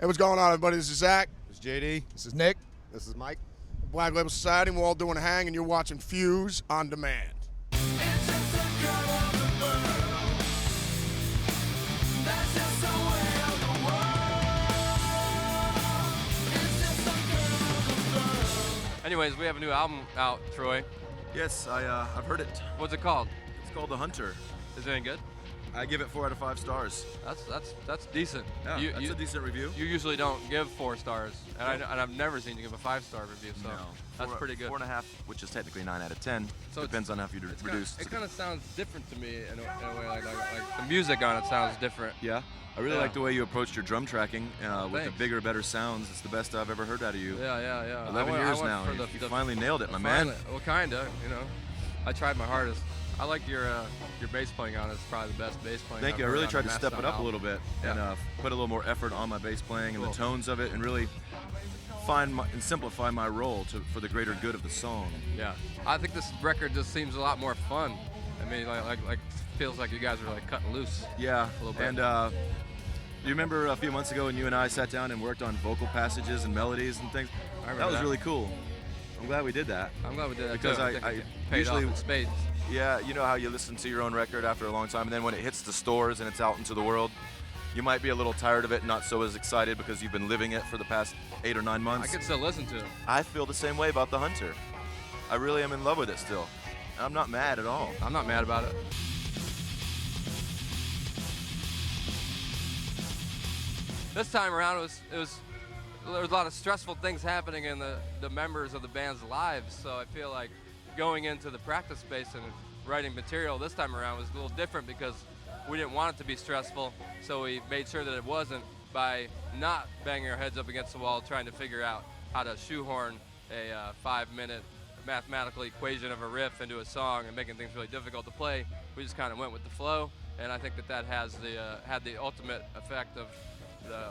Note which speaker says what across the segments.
Speaker 1: Hey, what's going on, everybody? This is Zach.
Speaker 2: This is JD.
Speaker 3: This is Nick.
Speaker 2: This is Mike.
Speaker 1: Black Label Society, and we're all doing a hang, and you're watching Fuse on Demand.
Speaker 4: Anyways, we have a new album out, Troy.
Speaker 2: Yes, I've heard it.
Speaker 4: What's it called?
Speaker 2: It's called The Hunter.
Speaker 4: Is it any good?
Speaker 2: I give it 4 out of 5 stars.
Speaker 4: That's decent.
Speaker 2: Yeah, that's a decent review.
Speaker 4: You usually don't give 4 stars, and I've never seen you give a 5-star review, so
Speaker 2: No.
Speaker 4: that's pretty good.
Speaker 2: 4.5, which is technically 9 out of 10.
Speaker 4: So
Speaker 2: depends on how you reduce.
Speaker 4: It kind of sounds different to me in a way, like the music on it sounds different.
Speaker 2: Yeah, I really like the way you approached your drum tracking with the
Speaker 4: Thanks.
Speaker 2: bigger, better sounds. It's the best I've ever heard out of you.
Speaker 4: Yeah.
Speaker 2: 11 years now. You finally nailed it, my man.
Speaker 4: Well, kinda. I tried my hardest. I like your bass playing on it. It's probably the best bass playing.
Speaker 2: Thank
Speaker 4: I've
Speaker 2: you. I
Speaker 4: heard
Speaker 2: really
Speaker 4: on
Speaker 2: tried
Speaker 4: the
Speaker 2: to step it
Speaker 4: Mastodon
Speaker 2: up a little bit
Speaker 4: album.
Speaker 2: and put a little more effort on my bass playing and
Speaker 4: Cool.
Speaker 2: the tones of it, and really and simplify my role for the greater good of the song.
Speaker 4: Yeah, I think this record just seems a lot more fun. I mean, like feels like you guys are like cutting loose.
Speaker 2: Yeah,
Speaker 4: A little bit.
Speaker 2: and you remember a few months ago when you and I sat down and worked on vocal passages and melodies and things?
Speaker 4: I remember
Speaker 2: That was
Speaker 4: that.
Speaker 2: really cool. I'm glad we did that.
Speaker 4: I'm glad we did that
Speaker 2: Because
Speaker 4: too.
Speaker 2: I
Speaker 4: think it paid
Speaker 2: usually-
Speaker 4: off in spades.
Speaker 2: Yeah, you know how you listen to your own record after a long time, and then when it hits the stores and it's out into the world, you might be a little tired of it, not so as excited because you've been living it for the past 8 or 9
Speaker 4: I
Speaker 2: months.
Speaker 4: could still listen to it.
Speaker 2: I feel the same way about The Hunter. I really am in love with it still. And I'm not mad at all.
Speaker 4: I'm not mad about it. This time around, there was a lot of stressful things happening in the members of the band's lives. So I feel like going into the practice space and writing material this time around was a little different because we didn't want it to be stressful. So we made sure that it wasn't by not banging our heads up against the wall trying to figure out how to shoehorn a 5-minute mathematical equation of a riff into a song and making things really difficult to play. We just kind of went with the flow, and I think that has had the ultimate effect of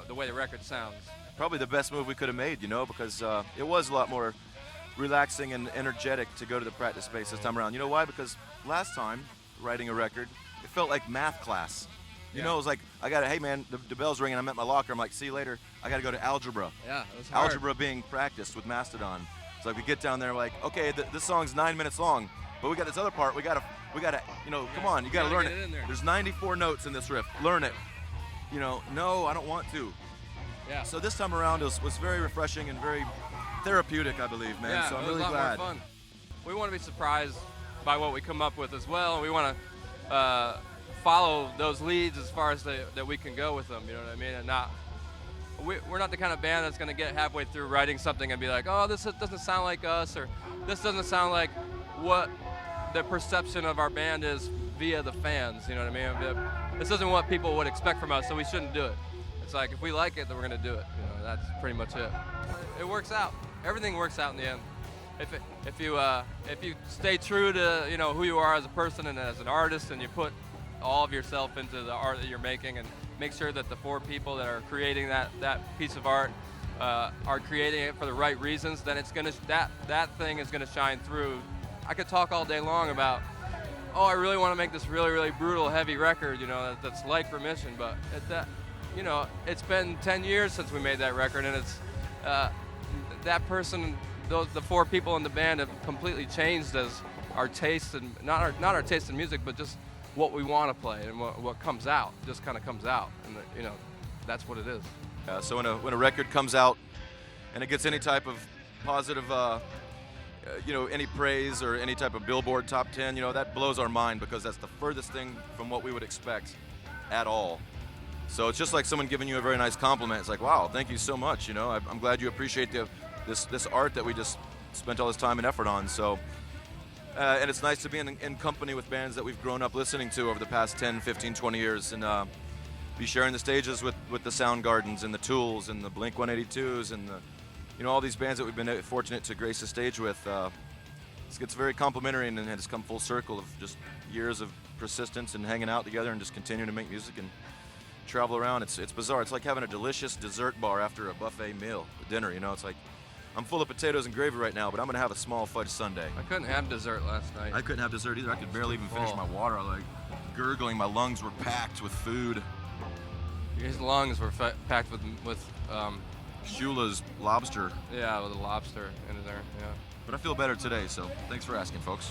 Speaker 4: the way the record sounds.
Speaker 2: Probably the best move we could have made, because it was a lot more relaxing and energetic to go to the practice space this time around. You know why? Because last time, writing a record, it felt like math class. You know, it was like, hey man, the bell's ringing, I'm at my locker, I'm like, see you later, I gotta go to algebra.
Speaker 4: Yeah, it was hard.
Speaker 2: Algebra being practiced with Mastodon. It's like we get down there, like, okay, this song's 9 minutes long, but we got this other part, we gotta, come on, you gotta learn
Speaker 4: get it in there.
Speaker 2: There's 94 notes in this riff, learn it. No, I don't want to.
Speaker 4: Yeah.
Speaker 2: So this time around was very refreshing and very therapeutic, I believe, man.
Speaker 4: Yeah,
Speaker 2: So I'm
Speaker 4: it was
Speaker 2: really
Speaker 4: a lot
Speaker 2: glad.
Speaker 4: more fun. We want to be surprised by what we come up with as well, and we want to follow those leads as far as that we can go with them. You know what I mean? And we're not the kind of band that's going to get halfway through writing something and be like, oh, this doesn't sound like us, or this doesn't sound like what the perception of our band is via the fans. You know what I mean? This isn't what people would expect from us, so we shouldn't do it. It's like, if we like it, then we're going to do it. That's pretty much it. It works out. Everything works out in the end. If you stay true to who you are as a person and as an artist, and you put all of yourself into the art that you're making, and make sure that the 4 people that are creating that piece of art are creating it for the right reasons, then that thing is gonna shine through. I could talk all day long about, I really want to make this really, really brutal, heavy record, that's like Remission, but it's been 10 years since we made that record, and it's that person, the 4 people in the band have completely changed as our taste, and not our taste in music, but just what we want to play, and what comes out just kind of comes out, and that's what it is.
Speaker 2: So when a record comes out and it gets any type of positive, any praise or any type of Billboard top 10, that blows our mind, because that's the furthest thing from what we would expect at all. So it's just like someone giving you a very nice compliment. It's like, wow, thank you so much. I'm glad you appreciate this art that we just spent all this time and effort on. So, and it's nice to be in company with bands that we've grown up listening to over the past 10, 15, 20 years, and be sharing the stages with the Soundgardens and the Tools and the Blink-182s and all these bands that we've been fortunate to grace the stage with. It's very complimentary, and it's come full circle of just years of persistence and hanging out together and just continuing to make music and travel around. It's bizarre. It's like having a delicious dessert bar after a buffet meal, dinner. It's like, I'm full of potatoes and gravy right now, but I'm gonna have a small fudge sundae.
Speaker 4: I couldn't have dessert last night.
Speaker 2: I couldn't have dessert either. I could barely even finish my water. Like, gurgling. My lungs were packed with food.
Speaker 4: His lungs were packed with
Speaker 2: Shula's lobster.
Speaker 4: yeah, with a lobster in there. Yeah.
Speaker 2: But I feel better today, so thanks for asking, folks.